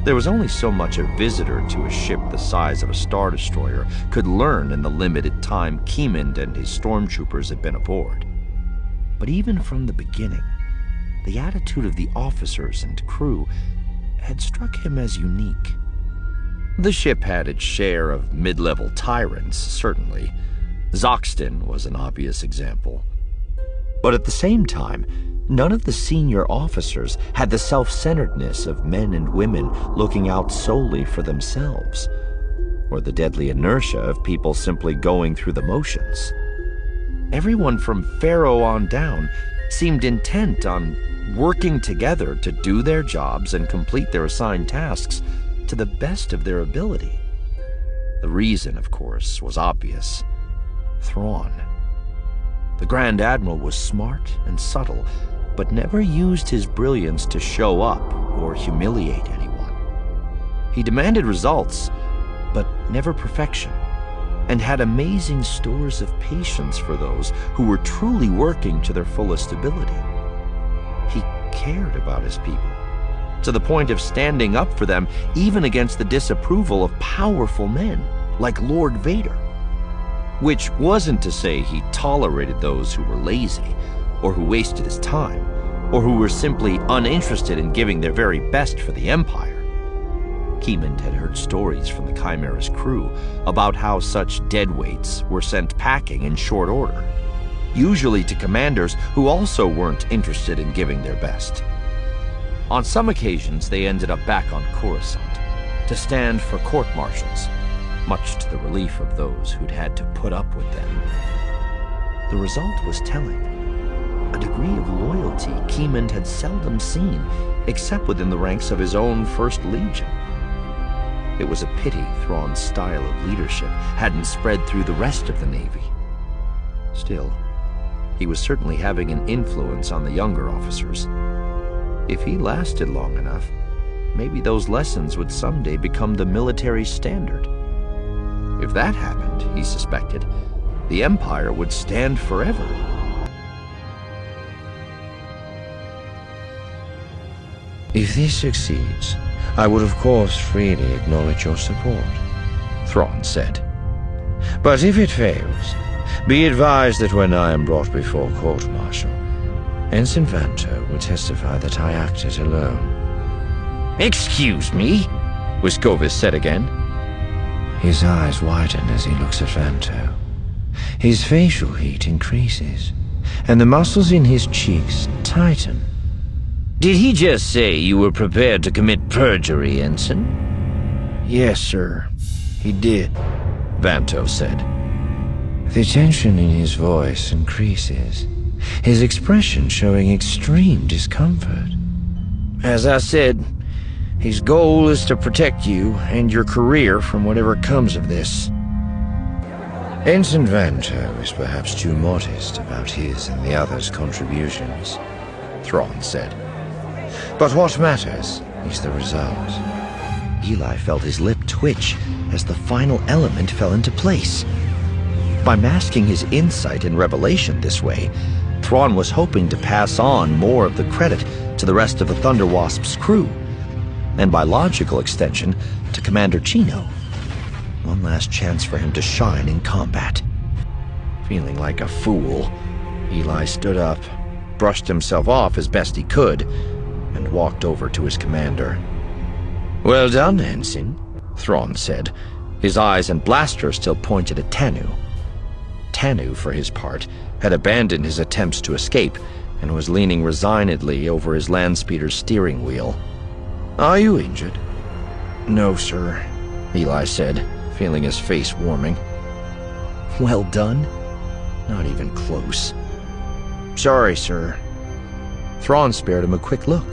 There was only so much a visitor to a ship the size of a Star Destroyer could learn in the limited time Keemund and his stormtroopers had been aboard. But even from the beginning, the attitude of the officers and crew had struck him as unique. The ship had its share of mid-level tyrants, certainly. Zoxton was an obvious example. But at the same time, none of the senior officers had the self-centeredness of men and women looking out solely for themselves, or the deadly inertia of people simply going through the motions. Everyone from Pharaoh on down seemed intent on working together to do their jobs and complete their assigned tasks to the best of their ability. The reason, of course, was obvious. Thrawn. The Grand Admiral was smart and subtle, but never used his brilliance to show up or humiliate anyone. He demanded results, but never perfection, and had amazing stores of patience for those who were truly working to their fullest ability. He cared about his people, to the point of standing up for them even against the disapproval of powerful men like Lord Vader. Which wasn't to say he tolerated those who were lazy, or who wasted his time, or who were simply uninterested in giving their very best for the Empire. Keemund had heard stories from the Chimera's crew about how such deadweights were sent packing in short order, usually to commanders who also weren't interested in giving their best. On some occasions, they ended up back on Coruscant to stand for court-martials, much to the relief of those who'd had to put up with them. The result was telling. A degree of loyalty Keemund had seldom seen, except within the ranks of his own First Legion. It was a pity Thrawn's style of leadership hadn't spread through the rest of the Navy. Still, he was certainly having an influence on the younger officers. If he lasted long enough, maybe those lessons would someday become the military standard. If that happened, he suspected, the Empire would stand forever. If this succeeds, I would of course freely acknowledge your support, Thrawn said. But if it fails, be advised that when I am brought before court-martial, Ensign Vanto will testify that I acted alone. Excuse me? Wiscovis said again. His eyes widen as he looks at Vanto. His facial heat increases, and the muscles in his cheeks tighten. Did he just say you were prepared to commit perjury, Ensign? Yes, sir. He did, Vanto said. The tension in his voice increases, his expression showing extreme discomfort. As I said, his goal is to protect you and your career from whatever comes of this. Ensign Vanto is perhaps too modest about his and the others' contributions, Thrawn said. But what matters is the result. Eli felt his lip twitch as the final element fell into place. By masking his insight and revelation this way, Thrawn was hoping to pass on more of the credit to the rest of the Thunder Wasp's crew, and by logical extension, to Commander Chino. One last chance for him to shine in combat. Feeling like a fool, Eli stood up, brushed himself off as best he could, and walked over to his commander. "Well done, Ensign," Thrawn said, his eyes and blaster still pointed at Tanu. Tanu, for his part, had abandoned his attempts to escape and was leaning resignedly over his landspeeder's steering wheel. "Are you injured?" "No, sir," Eli said, feeling his face warming. "Well done? Not even close." "Sorry, sir." Thrawn spared him a quick look.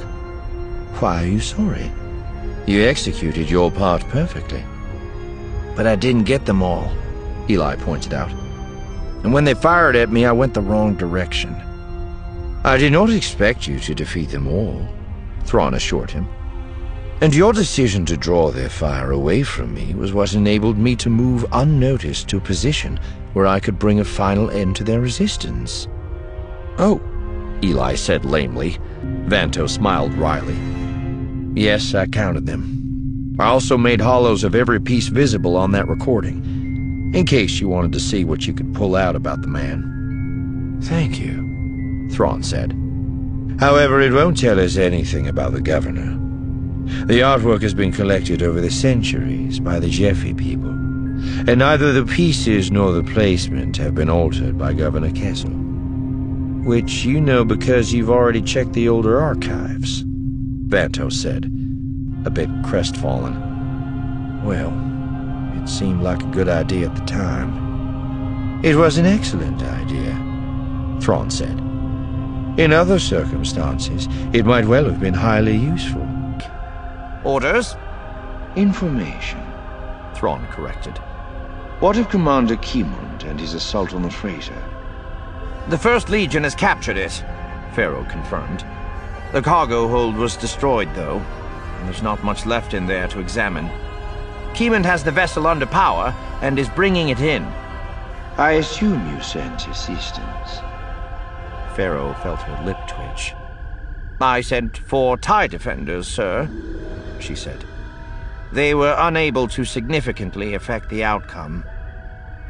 "Why are you sorry? You executed your part perfectly." But I didn't get them all, Eli pointed out. And when they fired at me, I went the wrong direction. "I did not expect you to defeat them all," Thrawn assured him. "And your decision to draw their fire away from me was what enabled me to move unnoticed to a position where I could bring a final end to their resistance." "Oh," Eli said lamely. Vanto smiled wryly. "Yes, I counted them. I also made hollows of every piece visible on that recording, in case you wanted to see what you could pull out about the man. Thank you, Thrawn said. However, it won't tell us anything about the governor. The artwork has been collected over the centuries by the Jeffy people, and neither the pieces nor the placement have been altered by Governor Kessel. Which you know because you've already checked the older archives, Vanto said, a bit crestfallen. Well, it seemed like a good idea at the time. It was an excellent idea, Thrawn said. In other circumstances, it might well have been highly useful. Orders? Information, Thrawn corrected. What of Commander Kimund and his assault on the freighter? The First Legion has captured it, Pharaoh confirmed. The cargo hold was destroyed, though, and there's not much left in there to examine. Kimund has the vessel under power and is bringing it in. I assume you sent assistance. Pharaoh felt her lip twitch. I sent 4 TIE defenders, sir, she said. They were unable to significantly affect the outcome.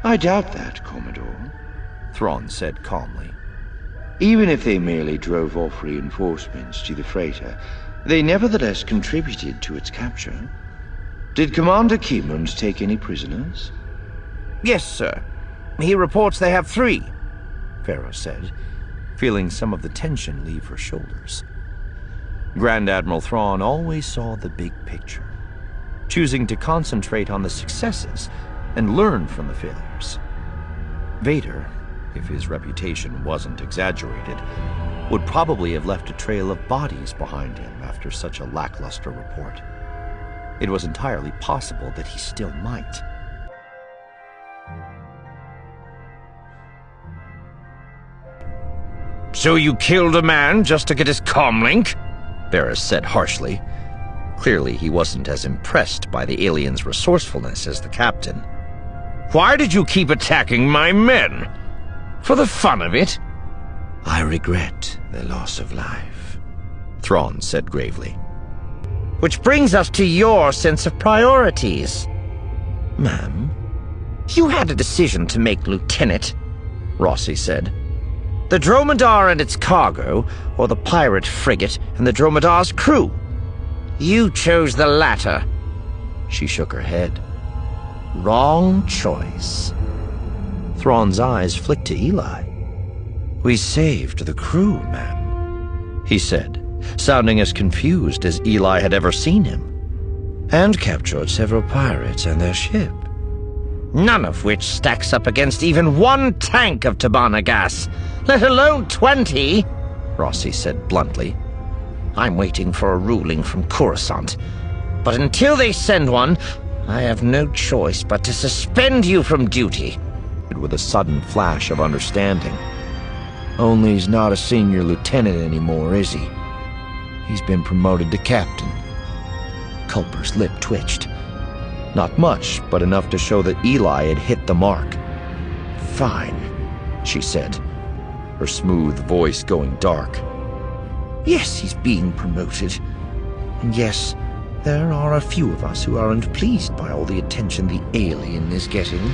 I doubt that, Commodore, Thrawn said calmly. Even if they merely drove off reinforcements to the freighter, they nevertheless contributed to its capture. Did Commander Kimund take any prisoners? Yes, sir. He reports they have 3, Pharaoh said, feeling some of the tension leave her shoulders. Grand Admiral Thrawn always saw the big picture, choosing to concentrate on the successes and learn from the failures. Vader, if his reputation wasn't exaggerated, would probably have left a trail of bodies behind him after such a lackluster report. It was entirely possible that he still might. So you killed a man just to get his comlink? Barris said harshly. Clearly, he wasn't as impressed by the alien's resourcefulness as the captain. Why did you keep attacking my men? For the fun of it? I regret the loss of life, Thrawn said gravely. Which brings us to your sense of priorities. Ma'am? You had a decision to make, Lieutenant, Rossi said. The Dromedar and its cargo, or the pirate frigate and the Dromedar's crew. You chose the latter. She shook her head. Wrong choice. Thrawn's eyes flicked to Eli. We saved the crew, ma'am, he said, sounding as confused as Eli had ever seen him. And captured several pirates and their ship. None of which stacks up against even 1 tank of Tabana gas, let alone 20, Rossi said bluntly. I'm waiting for a ruling from Coruscant, but until they send one, I have no choice but to suspend you from duty. With a sudden flash of understanding. Only he's not a senior lieutenant anymore, is he? He's been promoted to captain. Culper's lip twitched. Not much, but enough to show that Eli had hit the mark. Fine, she said, her smooth voice going dark. Yes, he's being promoted. And yes, there are a few of us who aren't pleased by all the attention the alien is getting.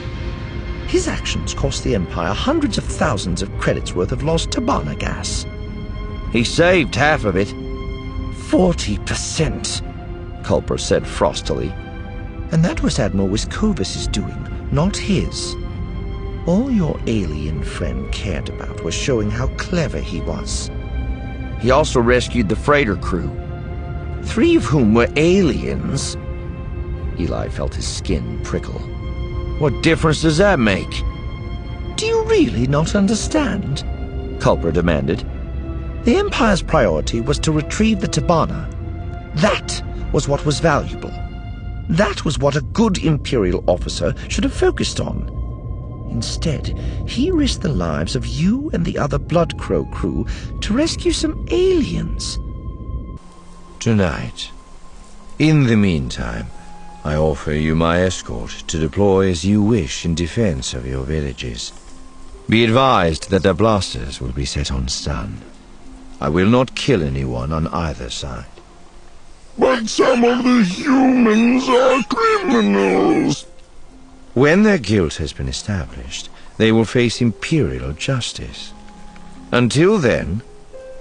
His actions cost the Empire hundreds of thousands of credits worth of lost Tabana gas. He saved half of it. 40%, Culper said frostily. And that was Admiral Wiscovis's doing, not his. All your alien friend cared about was showing how clever he was. He also rescued the freighter crew, 3 of whom were aliens. Eli felt his skin prickle. What difference does that make? Do you really not understand? Culper demanded. The Empire's priority was to retrieve the Tabana. That was what was valuable. That was what a good Imperial officer should have focused on. Instead, he risked the lives of you and the other Bloodcrow crew to rescue some aliens. Tonight. In the meantime, I offer you my escort to deploy as you wish in defense of your villages. Be advised that their blasters will be set on stun. I will not kill anyone on either side. But some of the humans are criminals. When their guilt has been established, they will face imperial justice. Until then,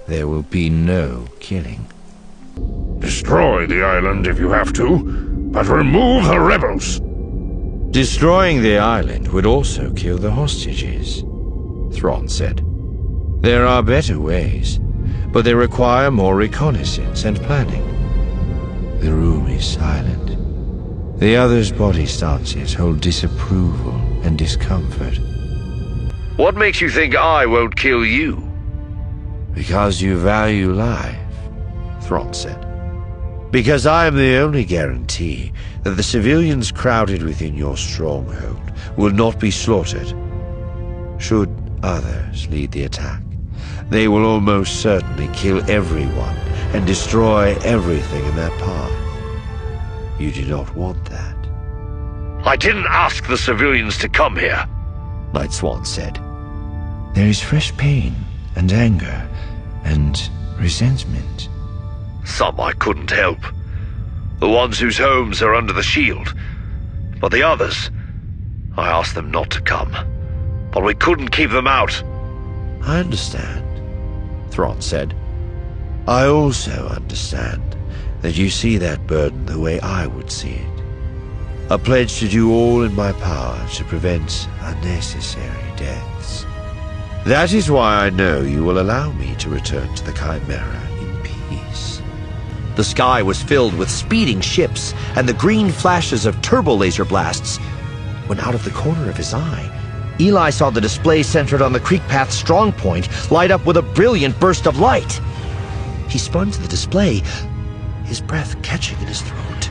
there will be no killing. Destroy the island if you have to, but remove the rebels. Destroying the island would also kill the hostages, Thrawn said. There are better ways, but they require more reconnaissance and planning. The room is silent. The other's body stances hold disapproval and discomfort. What makes you think I won't kill you? Because you value life, Thrawn said. Because I am the only guarantee that the civilians crowded within your stronghold will not be slaughtered. Should others lead the attack, they will almost certainly kill everyone and destroy everything in their path. You do not want that. I didn't ask the civilians to come here, Night Swan said. There is fresh pain and anger and resentment. Some I couldn't help. The ones whose homes are under the shield. But the others, I asked them not to come. But we couldn't keep them out. I understand, Thrawn said. I also understand that you see that burden the way I would see it. A pledge to do all in my power to prevent unnecessary deaths. That is why I know you will allow me to return to the Chimera in peace. The sky was filled with speeding ships, and the green flashes of turbo-laser blasts. When out of the corner of his eye, Eli saw the display centered on the creek path's strong point light up with a brilliant burst of light. He spun to the display, his breath catching in his throat.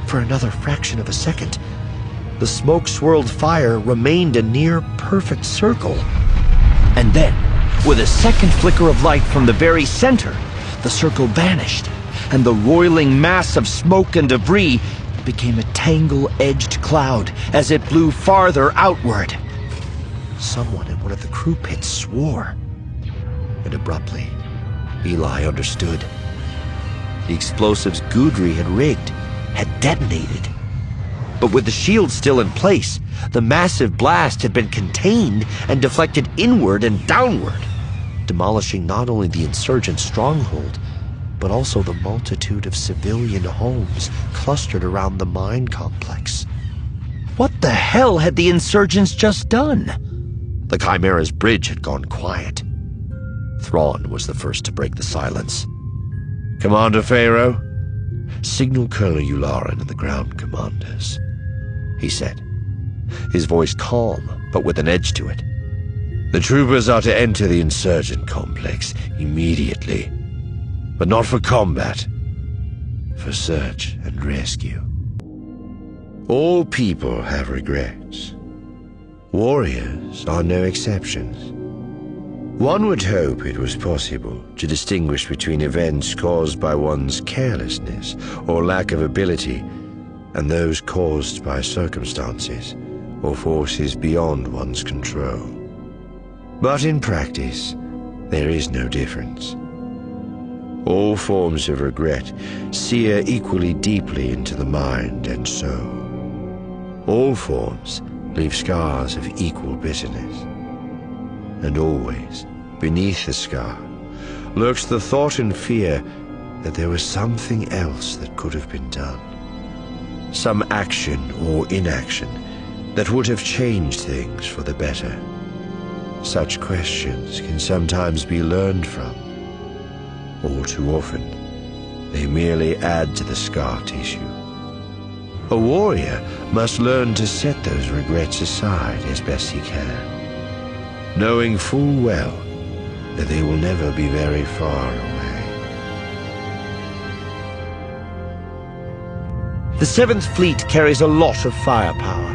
For another fraction of a second, the smoke-swirled fire remained a near-perfect circle. And then, with a second flicker of light from the very center, the circle vanished, and the roiling mass of smoke and debris became a tangle-edged cloud as it blew farther outward. Someone in one of the crew pits swore. And abruptly, Eli understood. The explosives Gudry had rigged had detonated. But with the shield still in place, the massive blast had been contained and deflected inward and downward, demolishing not only the insurgent stronghold, but also the multitude of civilian homes clustered around the mine complex. What the hell had the insurgents just done? The Chimera's bridge had gone quiet. Thrawn was the first to break the silence. Commander Pharaoh, signal Colonel Yularen and the ground commanders, he said, his voice calm but with an edge to it. The troopers are to enter the insurgent complex immediately, but not for combat, for search and rescue. All people have regrets. Warriors are no exceptions. One would hope it was possible to distinguish between events caused by one's carelessness or lack of ability and those caused by circumstances or forces beyond one's control. But in practice, there is no difference. All forms of regret sear equally deeply into the mind and soul. All forms leave scars of equal bitterness. And always, beneath the scar, lurks the thought and fear that there was something else that could have been done. Some action or inaction that would have changed things for the better. Such questions can sometimes be learned from. All too often, they merely add to the scar tissue. A warrior must learn to set those regrets aside as best he can, knowing full well that they will never be very far away. The 7th Fleet carries a lot of firepower.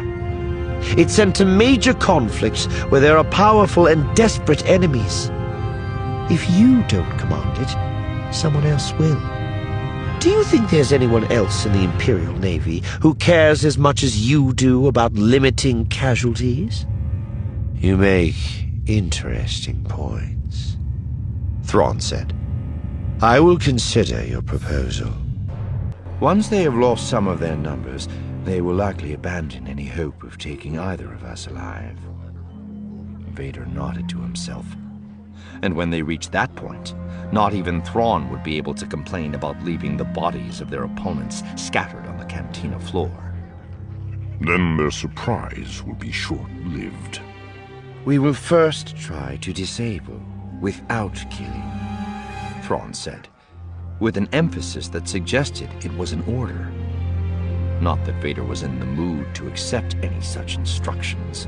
It's sent to major conflicts where there are powerful and desperate enemies. If you don't command it, someone else will. Do you think there's anyone else in the Imperial Navy who cares as much as you do about limiting casualties? You make interesting points, Thrawn said. I will consider your proposal. Once they have lost some of their numbers, they will likely abandon any hope of taking either of us alive. Vader nodded to himself. And when they reached that point, not even Thrawn would be able to complain about leaving the bodies of their opponents scattered on the cantina floor. Then their surprise will be short-lived. We will first try to disable without killing, Thrawn said, with an emphasis that suggested it was an order. Not that Vader was in the mood to accept any such instructions,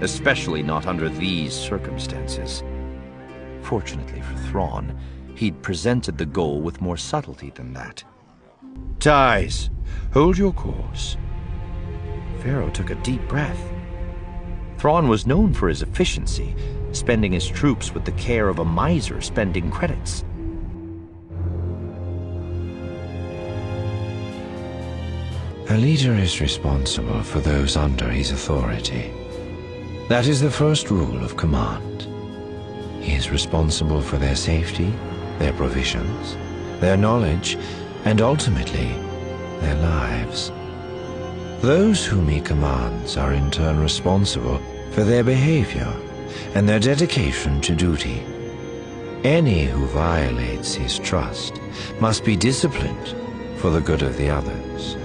especially not under these circumstances. Fortunately for Thrawn, he'd presented the goal with more subtlety than that. Ties, hold your course. Pharaoh took a deep breath. Thrawn was known for his efficiency, spending his troops with the care of a miser spending credits. A leader is responsible for those under his authority. That is the first rule of command. He is responsible for their safety, their provisions, their knowledge, and ultimately, their lives. Those whom he commands are in turn responsible for their behavior and their dedication to duty. Any who violates his trust must be disciplined for the good of the others.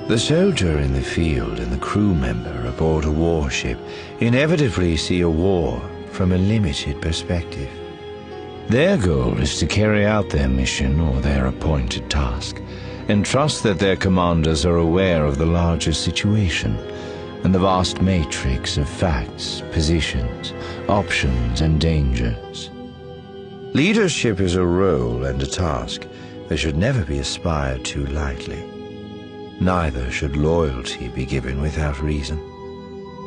The soldier in the field and the crew member aboard a warship inevitably see a war from a limited perspective. Their goal is to carry out their mission or their appointed task, and trust that their commanders are aware of the larger situation and the vast matrix of facts, positions, options, and dangers. Leadership is a role and a task that should never be aspired to lightly. Neither should loyalty be given without reason,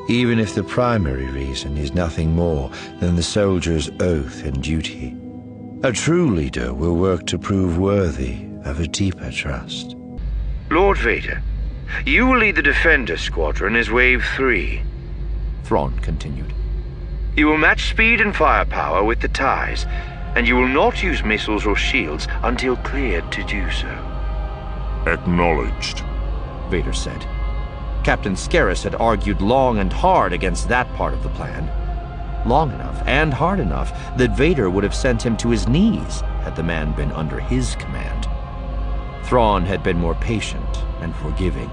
even if the primary reason is nothing more than the soldier's oath and duty. A true leader will work to prove worthy of a deeper trust. Lord Vader, you will lead the Defender Squadron as Wave 3. Thrawn continued. You will match speed and firepower with the TIEs, and you will not use missiles or shields until cleared to do so. Acknowledged, Vader said. Captain Scarus had argued long and hard against that part of the plan. Long enough and hard enough that Vader would have sent him to his knees had the man been under his command. Thrawn had been more patient and forgiving.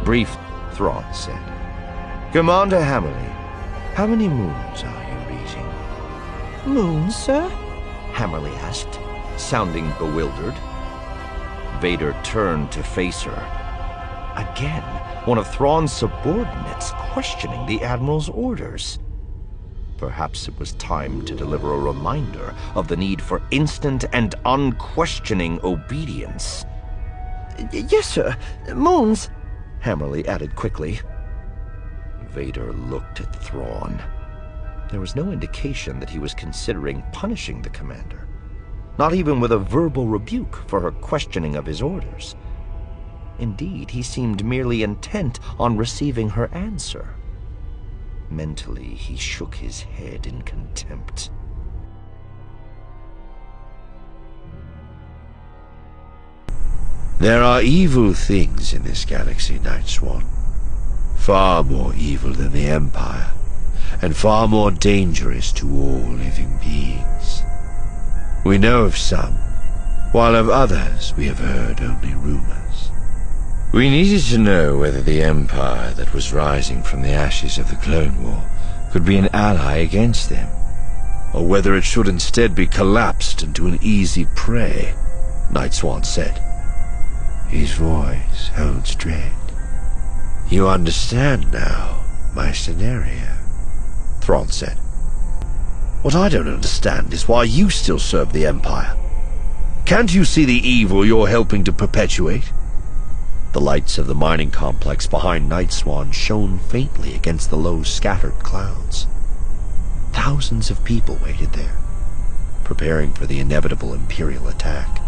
Brief, Thrawn said. Commander Hammerly, how many moons are you reading? Moons, sir? Hammerly asked, sounding bewildered. Vader turned to face her. Again, one of Thrawn's subordinates questioning the Admiral's orders. Perhaps it was time to deliver a reminder of the need for instant and unquestioning obedience. Yes, sir. Moons, Hammerly added quickly. Vader looked at Thrawn. There was no indication that he was considering punishing the commander, not even with a verbal rebuke for her questioning of his orders. Indeed, he seemed merely intent on receiving her answer. Mentally, he shook his head in contempt. There are evil things in this galaxy, Night Swan. Far more evil than the Empire, and far more dangerous to all living beings. We know of some, while of others we have heard only rumors. We needed to know whether the Empire that was rising from the ashes of the Clone War could be an ally against them, or whether it should instead be collapsed into an easy prey, Night Swan said. His voice holds dread. You understand now my scenario, Thrawn said. What I don't understand is why you still serve the Empire. Can't you see the evil you're helping to perpetuate? The lights of the mining complex behind Night Swan shone faintly against the low, scattered clouds. Thousands of people waited there, preparing for the inevitable Imperial attack.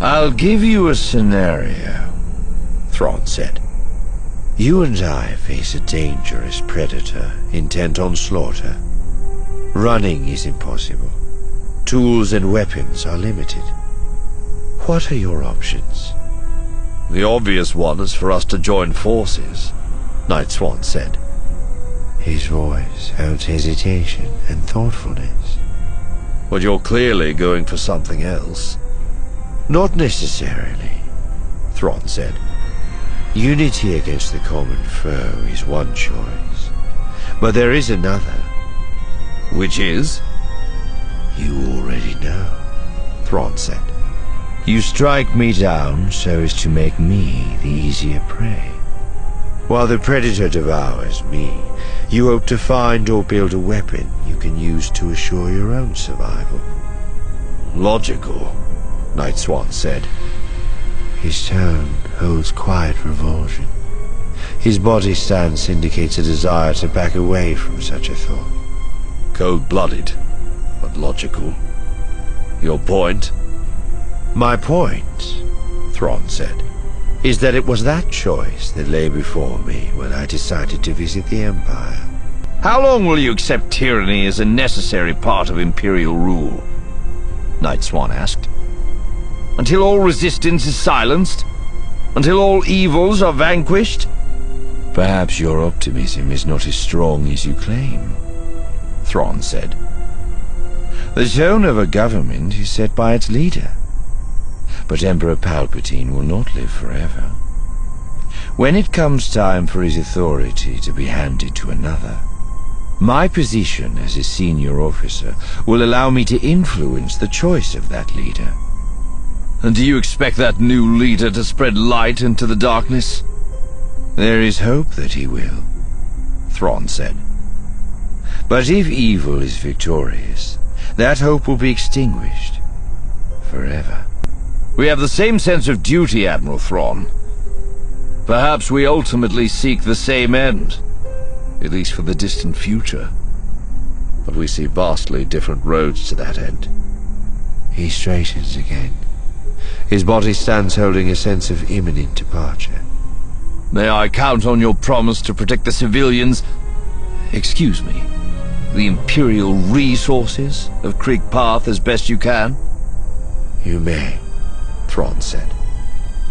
I'll give you a scenario, Thrawn said. You and I face a dangerous predator intent on slaughter. Running is impossible. Tools and weapons are limited. What are your options? The obvious one is for us to join forces, Night Swan said. His voice held hesitation and thoughtfulness. But you're clearly going for something else. Not necessarily, Thrawn said. Unity against the common foe is one choice, but there is another. Which is? You already know, Thrawn said. You strike me down so as to make me the easier prey. While the Predator devours me, you hope to find or build a weapon you can use to assure your own survival. Logical, Night Swan said. His tone holds quiet revulsion. His body stance indicates a desire to back away from such a thought. Cold-blooded, but logical. Your point? My point, Thrawn said, is that it was that choice that lay before me when I decided to visit the Empire. How long will you accept tyranny as a necessary part of Imperial rule? Night Swan asked. Until all resistance is silenced? Until all evils are vanquished? Perhaps your optimism is not as strong as you claim, Thrawn said. The tone of a government is set by its leader. But Emperor Palpatine will not live forever. When it comes time for his authority to be handed to another, my position as a senior officer will allow me to influence the choice of that leader. And do you expect that new leader to spread light into the darkness? There is hope that he will, Thrawn said. But if evil is victorious, that hope will be extinguished forever. We have the same sense of duty, Admiral Thrawn. Perhaps we ultimately seek the same end, at least for the distant future. But we see vastly different roads to that end. He straightens again. His body stands holding a sense of imminent departure. May I count on your promise to protect the civilians, excuse me, the Imperial resources of Creek Path as best you can? You may, Thrawn said.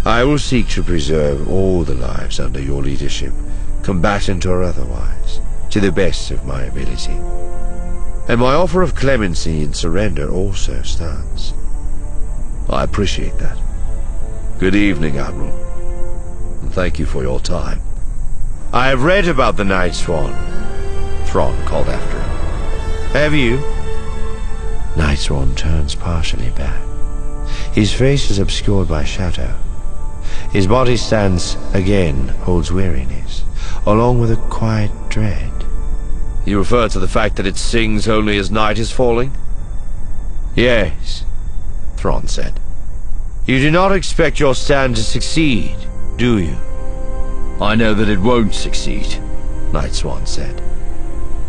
I will seek to preserve all the lives under your leadership, combatant or otherwise, to the best of my ability. And my offer of clemency and surrender also stands. I appreciate that. Good evening, Admiral. And thank you for your time. I have read about the Night Swan, Thrawn called after him. Have you? Night Swan turns partially back. His face is obscured by shadow. His body stance again holds weariness, along with a quiet dread. You refer to the fact that it sings only as night is falling? Yes, Thrawn said. You do not expect your stand to succeed, do you? I know that it won't succeed, Night Swan said.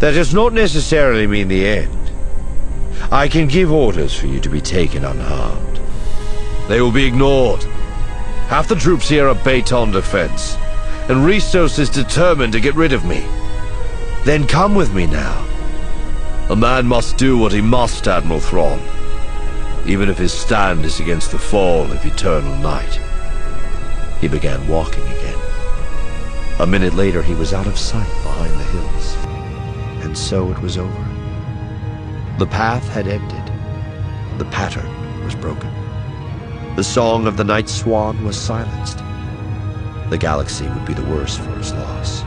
That does not necessarily mean the end. I can give orders for you to be taken unharmed. They will be ignored. Half the troops here are bait on defense, and Ristos is determined to get rid of me. Then come with me now. A man must do what he must, Admiral Thrawn, even if his stand is against the fall of eternal night. He began walking again. A minute later, he was out of sight behind the hills. And so it was over. The path had ended. The pattern was broken. The song of the Night Swan was silenced. The galaxy would be the worse for his loss.